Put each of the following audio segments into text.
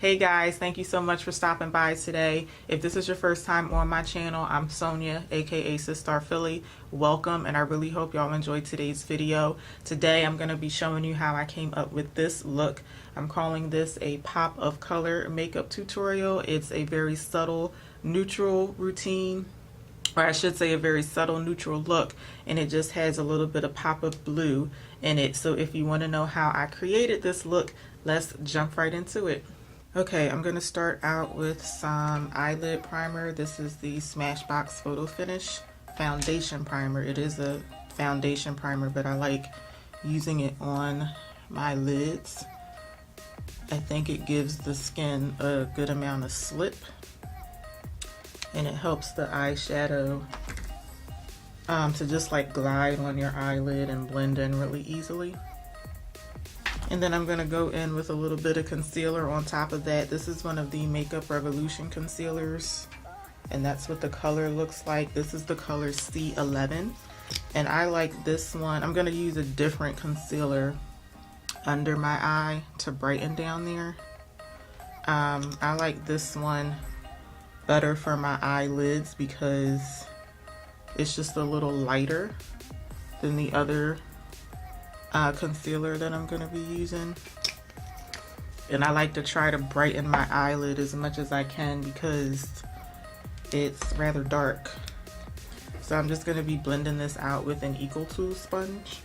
Hey guys, thank you so much for stopping by today. If this is your first time on my channel, I'm Sonia, aka PatrickStarrr Philly. Welcome, and I really hope y'all enjoyed today's video. Today I'm going to be showing you how I came up with this look. I'm calling this a pop of color makeup tutorial. It's a very subtle neutral routine, or I should say a very subtle neutral look, and it just has a little bit of pop of blue in it. So if you want to know how I created this look, let's jump right into it. Okay, I'm going to start out with some eyelid primer. This is the Smashbox Photo Finish Foundation Primer. It is a foundation primer, but I like using it on my lids. I think it gives the skin a good amount of slip, and it helps the eyeshadow to just like glide on your eyelid and blend in really easily. And then I'm going to go in with a little bit of concealer on top of that. This is one of the Makeup Revolution concealers, and that's what the color looks like. This is the color C11, and I like this one. I'm going to use a different concealer under my eye to brighten down there. I like this one better for my eyelids because it's just a little lighter than the other concealer that I'm going to be using. And I like to try to brighten my eyelid as much as I can because it's rather dark. So I'm just going to be blending this out with an Equal Tool sponge.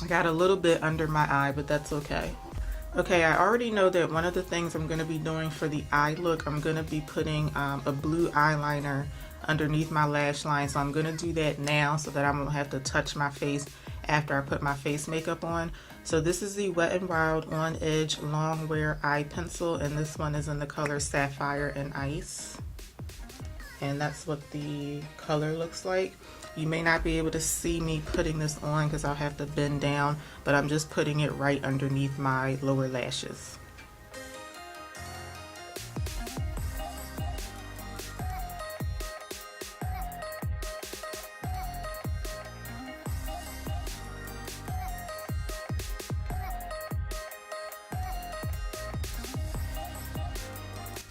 I got a little bit under my eye, but that's okay. Okay, I already know that one of the things I'm going to be doing for the eye look, I'm going to be putting a blue eyeliner underneath my lash line. So I'm going to do that now so that I won't have to touch my face after I put my face makeup on. So this is the Wet n Wild On Edge Longwear eye pencil, and this one is in the color Sapphire and Ice. And that's what the color looks like. You may not be able to see me putting this on because I'll have to bend down, but I'm just putting it right underneath my lower lashes.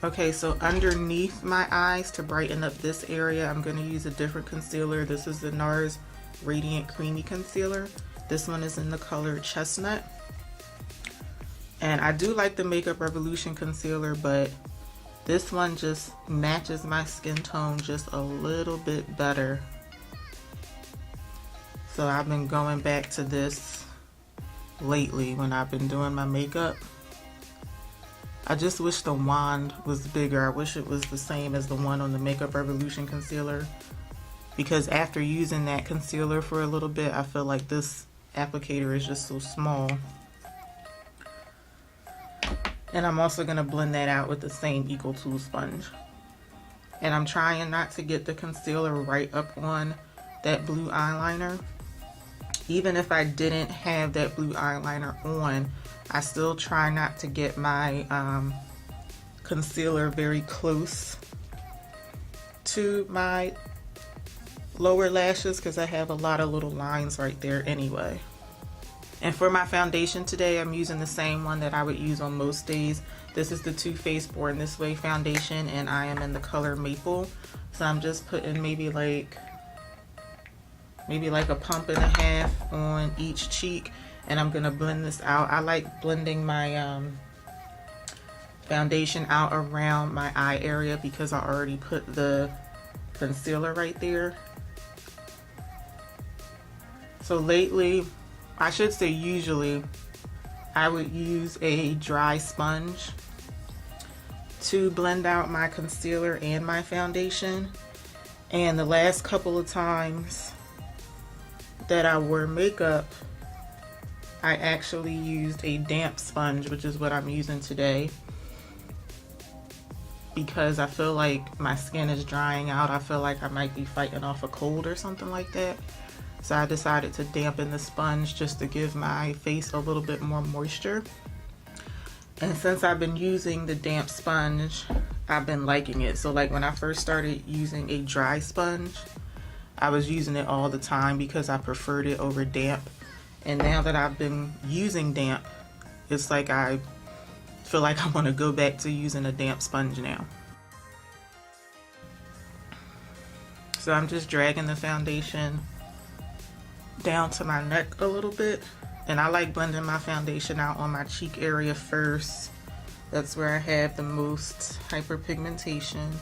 Okay, so underneath my eyes, to brighten up this area, I'm going to use a different concealer. This is the NARS Radiant Creamy Concealer. This one is in the color Chestnut. And I do like the Makeup Revolution concealer, but this one just matches my skin tone just a little bit better. So I've been going back to this lately when I've been doing my makeup. I just wish the wand was bigger. I wish it was the same as the one on the Makeup Revolution concealer, because after using that concealer for a little bit, I feel like this applicator is just so small. And I'm also going to blend that out with the same Equal Tool sponge. And I'm trying not to get the concealer right up on that blue eyeliner. Even if I didn't have that blue eyeliner on, I still try not to get my concealer very close to my lower lashes because I have a lot of little lines right there anyway. And for my foundation today, I'm using the same one that I would use on most days. This is the Too Faced Born This Way foundation, and I am in the color Maple. So I'm just putting maybe like a pump and a half on each cheek. And I'm going to blend this out. I like blending my foundation out around my eye area because I already put the concealer right there. So lately, I should say usually, I would use a dry sponge to blend out my concealer and my foundation. And the last couple of times that I wore makeup, I actually used a damp sponge, which is what I'm using today, because I feel like my skin is drying out. I feel like I might be fighting off a cold or something like that. So I decided to dampen the sponge just to give my face a little bit more moisture. And since I've been using the damp sponge, I've been liking it. So like when I first started using a dry sponge, I was using it all the time because I preferred it over damp. And now that I've been using damp, it's like I feel like I want to go back to using a damp sponge now. So I'm just dragging the foundation down to my neck a little bit. And I like blending my foundation out on my cheek area first. That's where I have the most hyperpigmentation.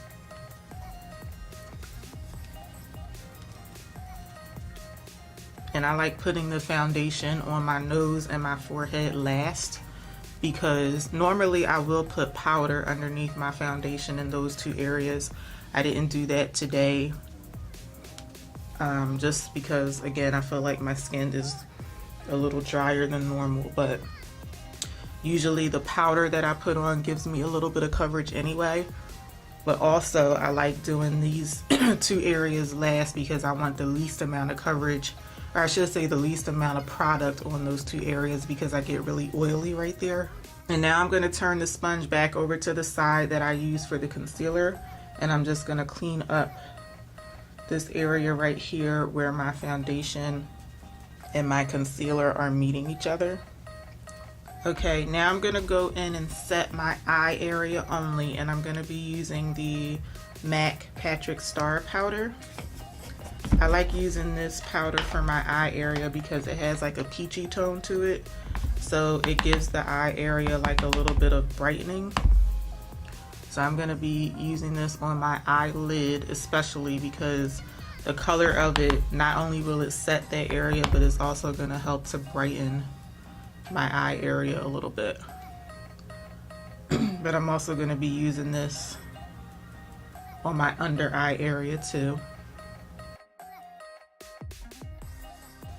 And I like putting the foundation on my nose and my forehead last, because normally I will put powder underneath my foundation in those two areas. I didn't do that today, just because, again, I feel like my skin is a little drier than normal, but usually the powder that I put on gives me a little bit of coverage anyway. But also I like doing these two areas last because I want the least amount of coverage, or I should say the least amount of product on those two areas, because I get really oily right there. And now I'm going to turn the sponge back over to the side that I used for the concealer, and I'm just going to clean up this area right here where my foundation and my concealer are meeting each other. Okay, now I'm going to go in and set my eye area only, and I'm going to be using the MAC PatrickStarrr powder. I like using this powder for my eye area because it has like a peachy tone to it, so it gives the eye area like a little bit of brightening. So I'm going to be using this on my eyelid especially, because the color of it, not only will it set that area, but it's also going to help to brighten my eye area a little bit. But I'm also going to be using this on my under eye area too.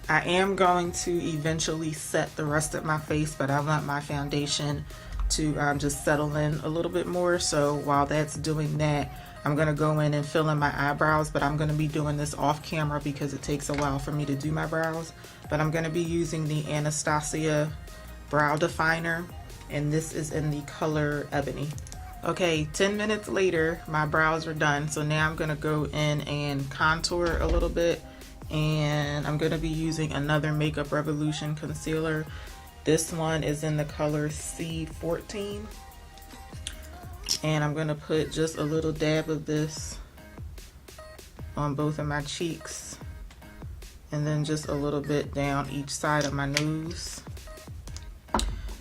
I am going to eventually set the rest of my face, but I want my foundation to just settle in a little bit more. So while that's doing that, I'm going to go in and fill in my eyebrows, but I'm going to be doing this off camera because it takes a while for me to do my brows. But I'm going to be using the Anastasia brow definer, and this is in the color Ebony. Okay, 10 minutes later, my brows are done. So now I'm going to go in and contour a little bit, and I'm going to be using another Makeup Revolution concealer. This one is in the color C14, and I'm going to put just a little dab of this on both of my cheeks, and then just a little bit down each side of my nose.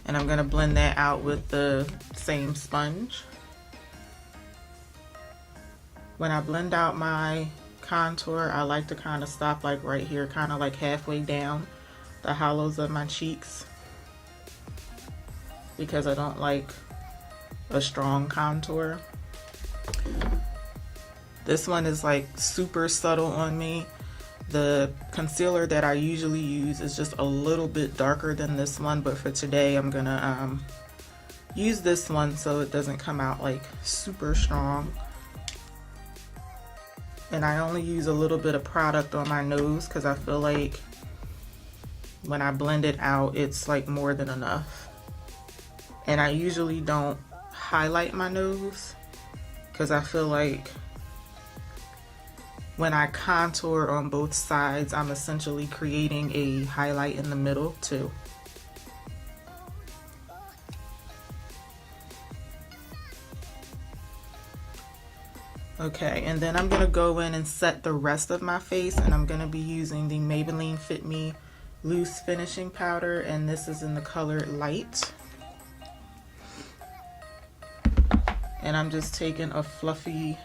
And I'm going to blend that out with the same sponge. When I blend out my contour, I like to kind of stop like right here, kind of like halfway down the hollows of my cheeks, because I don't like a strong contour. This one is like super subtle on me. The concealer that I usually use is just a little bit darker than this one, but for today I'm gonna use this one so it doesn't come out like super strong. And I only use a little bit of product on my nose because I feel like when I blend it out, it's like more than enough. And I usually don't highlight my nose because I feel like when I contour on both sides, I'm essentially creating a highlight in the middle too. Okay, and then I'm gonna go in and set the rest of my face, and I'm gonna be using the Maybelline Fit Me Loose Finishing Powder, and this is in the color Light. And I'm just taking a fluffy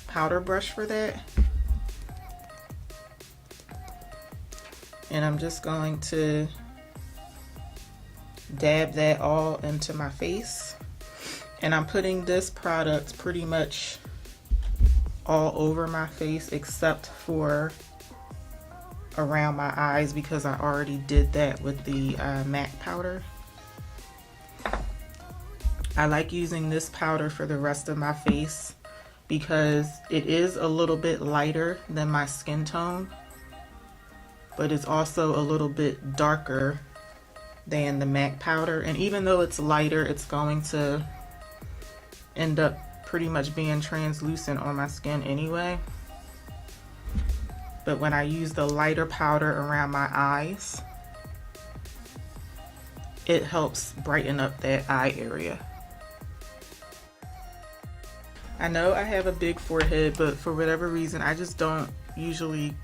powder brush for that. And I'm just going to dab that all into my face. And I'm putting this product pretty much all over my face except for around my eyes, because I already did that with the MAC powder. I like using this powder for the rest of my face because it is a little bit lighter than my skin tone, but it's also a little bit darker than the MAC powder. And even though it's lighter, it's going to end up pretty much being translucent on my skin anyway. But when I use the lighter powder around my eyes, it helps brighten up that eye area. I know I have a big forehead, but for whatever reason, I just don't usually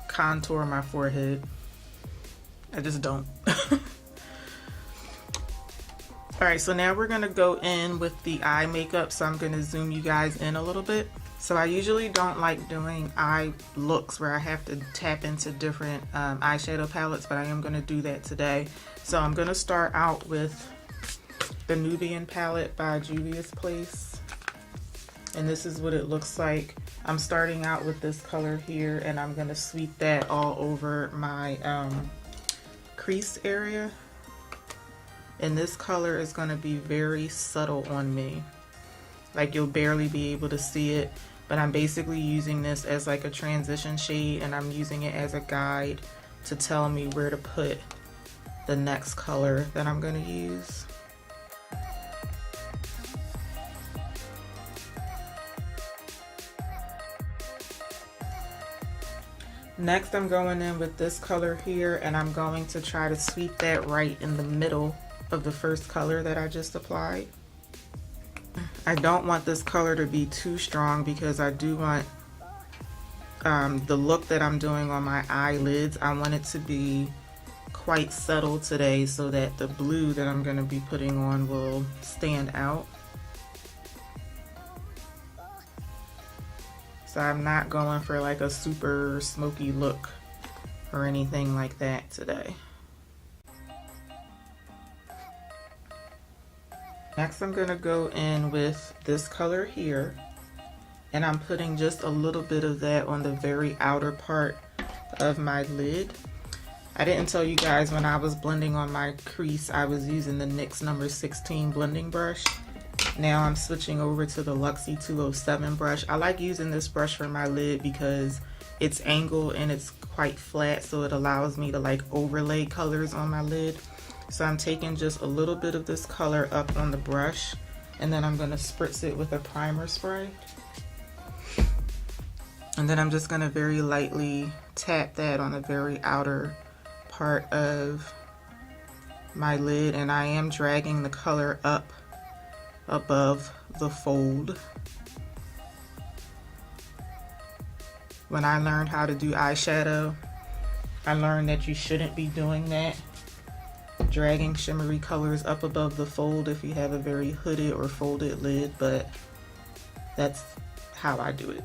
contour my forehead. I just don't. Alright, so now we're going to go in with the eye makeup, so I'm going to zoom you guys in a little bit. So I usually don't like doing eye looks where I have to tap into different eyeshadow palettes, but I am going to do that today. So I'm going to start out with the Nubian palette by Juvia's Place. And this is what it looks like. I'm starting out with this color here, and I'm going to sweep that all over my crease area. And this color is going to be very subtle on me. Like you'll barely be able to see it, but I'm basically using this as like a transition shade, and I'm using it as a guide to tell me where to put the next color that I'm going to use. Next, I'm going in with this color here, and I'm going to try to sweep that right in the middle of the first color that I just applied. I don't want this color to be too strong because I do want the look that I'm doing on my eyelids, I want it to be quite subtle today so that the blue that I'm going to be putting on will stand out. So I'm not going for like a super smoky look or anything like that today. Next, I'm gonna go in with this color here, and I'm putting just a little bit of that on the very outer part of my lid. I didn't tell you guys when I was blending on my crease, I was using the NYX number 16 blending brush. Now I'm switching over to the Luxie 207 brush. I like using this brush for my lid because it's angled and it's quite flat, so it allows me to like overlay colors on my lid. So I'm taking just a little bit of this color up on the brush, and then I'm going to spritz it with a primer spray. And then I'm just going to very lightly tap that on the very outer part of my lid, and I am dragging the color up above the fold. When I learned how to do eyeshadow, I learned that you shouldn't be doing that, dragging shimmery colors up above the fold if you have a very hooded or folded lid, but that's how I do it.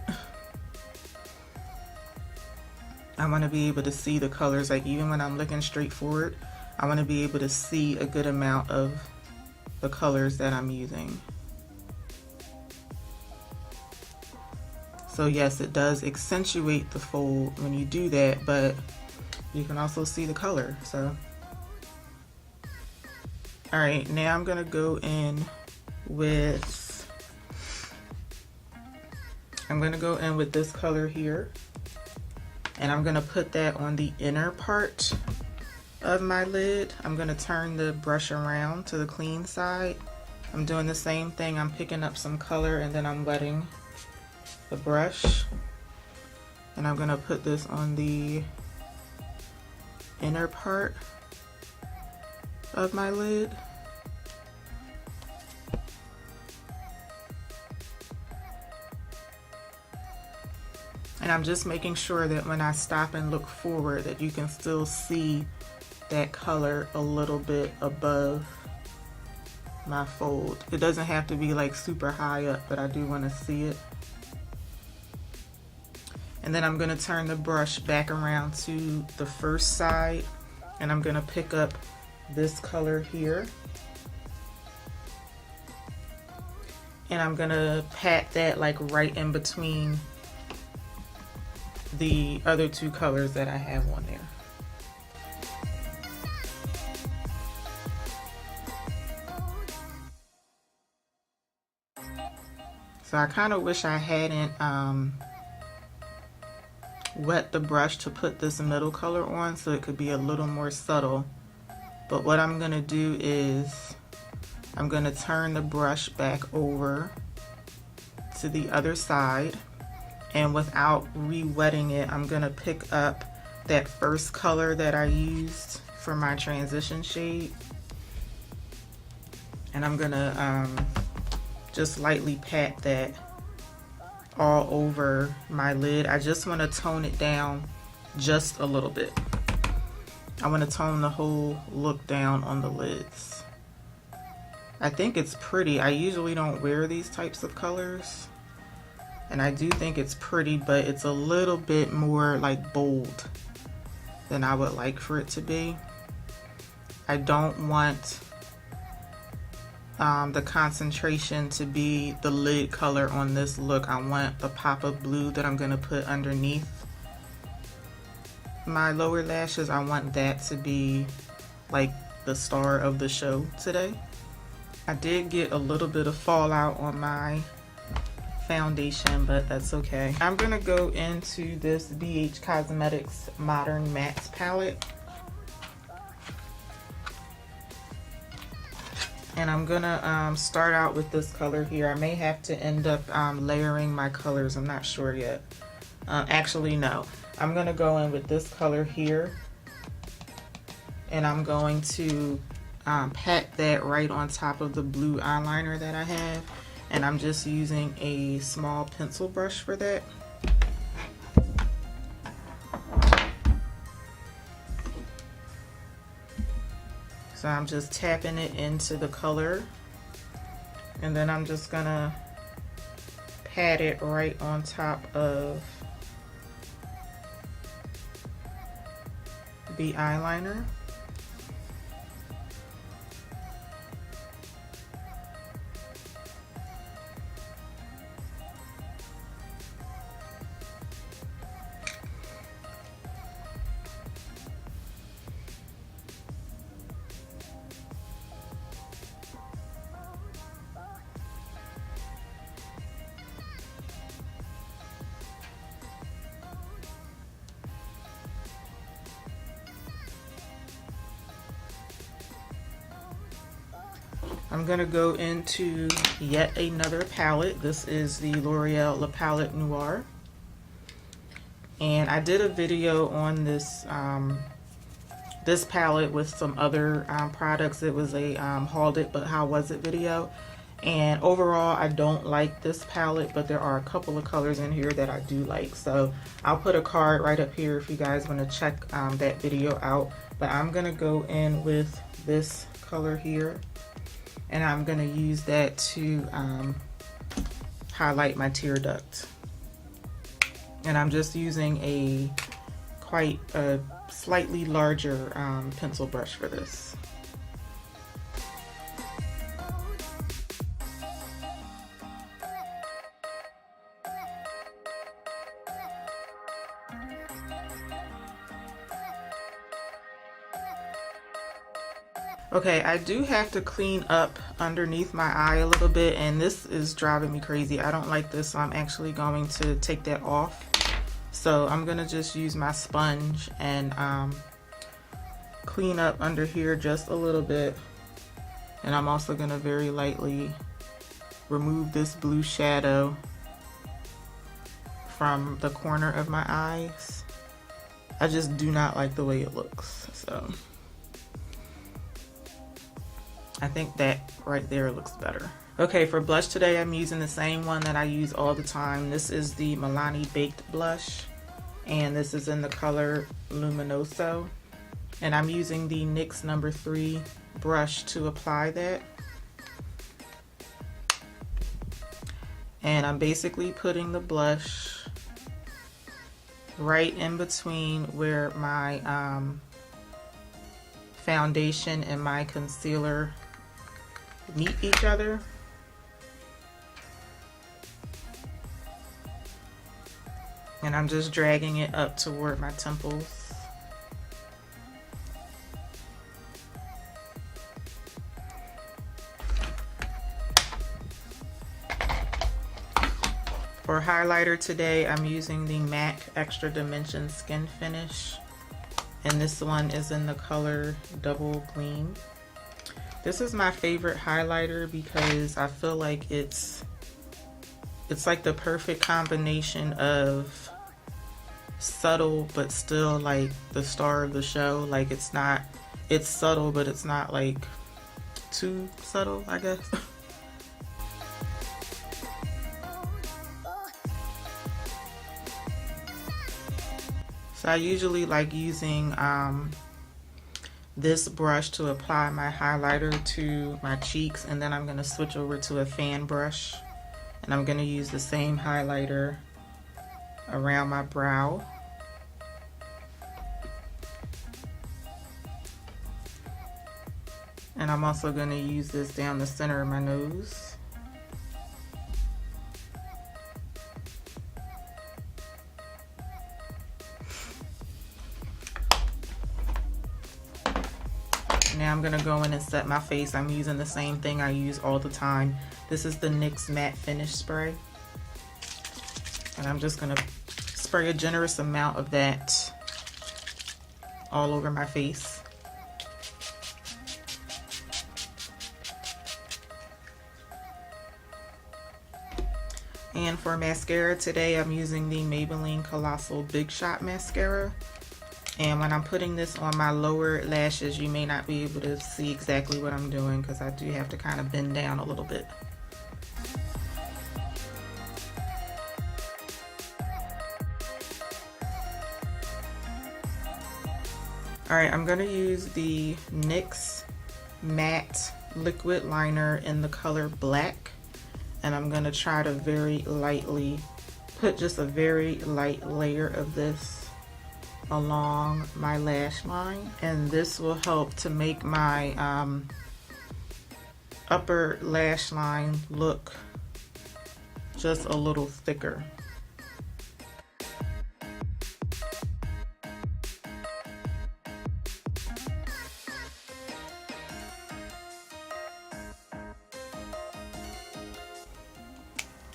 I want to be able to see the colors, like even when I'm looking straight forward, I want to be able to see a good amount of the colors that I'm using. So yes, it does accentuate the fold when you do that, but you can also see the color. So all right, now I'm gonna go in with this color here, and I'm gonna put that on the inner part of my lid. I'm gonna turn the brush around to the clean side. I'm doing the same thing. I'm picking up some color and then I'm wetting the brush, and I'm gonna put this on the inner part of my lid. And I'm just making sure that when I stop and look forward that you can still see that color a little bit above my fold. It doesn't have to be like super high up, but I do want to see it. And then I'm going to turn the brush back around to the first side, and I'm going to pick up this color here, and I'm going to pat that like right in between the other two colors that I have on there. So I kind of wish I hadn't wet the brush to put this middle color on so it could be a little more subtle. But what I'm gonna do is I'm gonna turn the brush back over to the other side, and without re-wetting it, I'm gonna pick up that first color that I used for my transition shade, and I'm gonna just lightly pat that all over my lid. I just want to tone it down just a little bit. I want to tone the whole look down on the lids. I think it's pretty. I usually don't wear these types of colors, and I do think it's pretty, but it's a little bit more like bold than I would like for it to be. I don't want the concentration to be the lid color on this look. I want a pop of blue that I'm gonna put underneath my lower lashes. I want that to be like the star of the show today. I did get a little bit of fallout on my foundation, but that's okay. I'm gonna go into this BH Cosmetics Modern Mattes palette, and I'm gonna start out with this color here. I may have to end up layering my colors. I'm not sure yet. Actually, no. I'm gonna go in with this color here, and I'm going to pat that right on top of the blue eyeliner that I have, and I'm just using a small pencil brush for that. So I'm just tapping it into the color, and then I'm just gonna pat it right on top of the eyeliner. I'm gonna go into yet another palette. This is the L'Oreal La Palette Noir, and I did a video on this this palette with some other products. It was a hauled it but how was it video, and overall I don't like this palette, but there are a couple of colors in here that I do like, so I'll put a card right up here if you guys want to check that video out. But I'm gonna go in with this color here, and I'm gonna use that to highlight my tear duct. And I'm just using a slightly larger pencil brush for this. Okay, I do have to clean up underneath my eye a little bit, and this is driving me crazy. I don't like this, so I'm actually going to take that off. So I'm gonna just use my sponge and clean up under here just a little bit. And I'm also gonna very lightly remove this blue shadow from the corner of my eyes. I just do not like the way it looks, so I think that right there looks better. Okay, for blush today, I'm using the same one that I use all the time. This is the Milani Baked Blush, and this is in the color Luminoso. And I'm using the NYX No. 3 brush to apply that. And I'm basically putting the blush right in between where my foundation and my concealer meet each other. And I'm just dragging it up toward my temples. For highlighter today, I'm using the MAC Extra Dimension Skin Finish, and this one is in the color Double Gleam. This is my favorite highlighter because I feel like it's It's like the perfect combination of subtle but still like the star of the show. Like it's subtle, but it's not like too subtle, I guess. So I usually like using this brush to apply my highlighter to my cheeks, and then I'm going to switch over to a fan brush, and I'm going to use the same highlighter around my brow. And I'm also going to use this down the center of my nose. Now I'm going to go in and set my face. I'm using the same thing I use all the time. This is the NYX Matte Finish Spray. And I'm just going to spray a generous amount of that all over my face. And for mascara today, I'm using the Maybelline Colossal Big Shot Mascara. And when I'm putting this on my lower lashes, you may not be able to see exactly what I'm doing because I do have to kind of bend down a little bit. Alright, I'm going to use the NYX Matte Liquid Liner in the color Black. And I'm going to try to very lightly put just a very light layer of this along my lash line. And this will help to make my upper lash line look just a little thicker.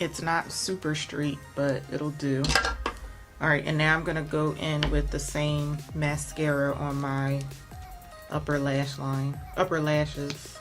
It's not super straight, but it'll do. All right, and now I'm gonna go in with the same mascara on my upper lash line, upper lashes.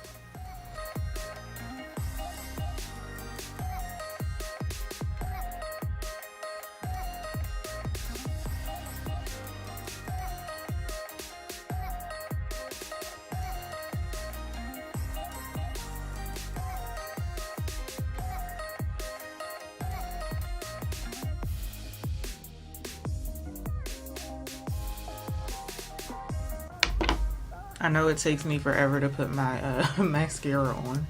I know it takes me forever to put my mascara on.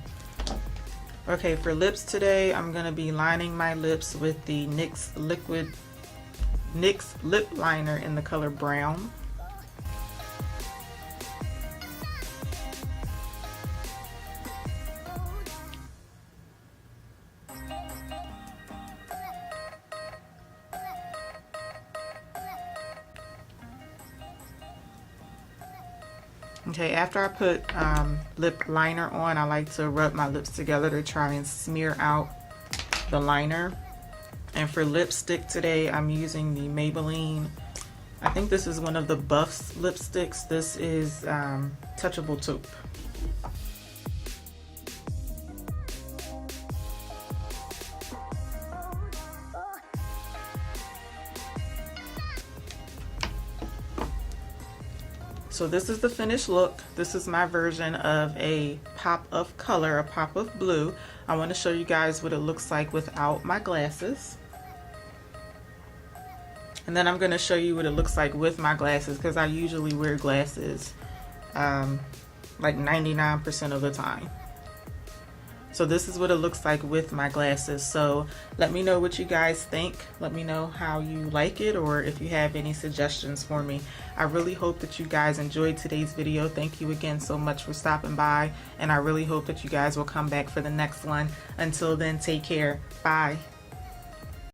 Okay, for lips today, I'm gonna be lining my lips with the NYX Lip Liner in the color Brown. Okay, after I put lip liner on, I like to rub my lips together to try and smear out the liner. And for lipstick today, I'm using the Maybelline, I think this is one of the Buffs lipsticks. This is Touchable Taupe. So this is the finished look. This is my version of a pop of color, a pop of blue. I want to show you guys what it looks like without my glasses. And then I'm going to show you what it looks like with my glasses, because I usually wear glasses like 99% of the time. So this is what it looks like with my glasses. So let me know what you guys think. Let me know how you like it, or if you have any suggestions for me. I really hope that you guys enjoyed today's video. Thank you again so much for stopping by, and I really hope that you guys will come back for the next one. Until then, take care. Bye.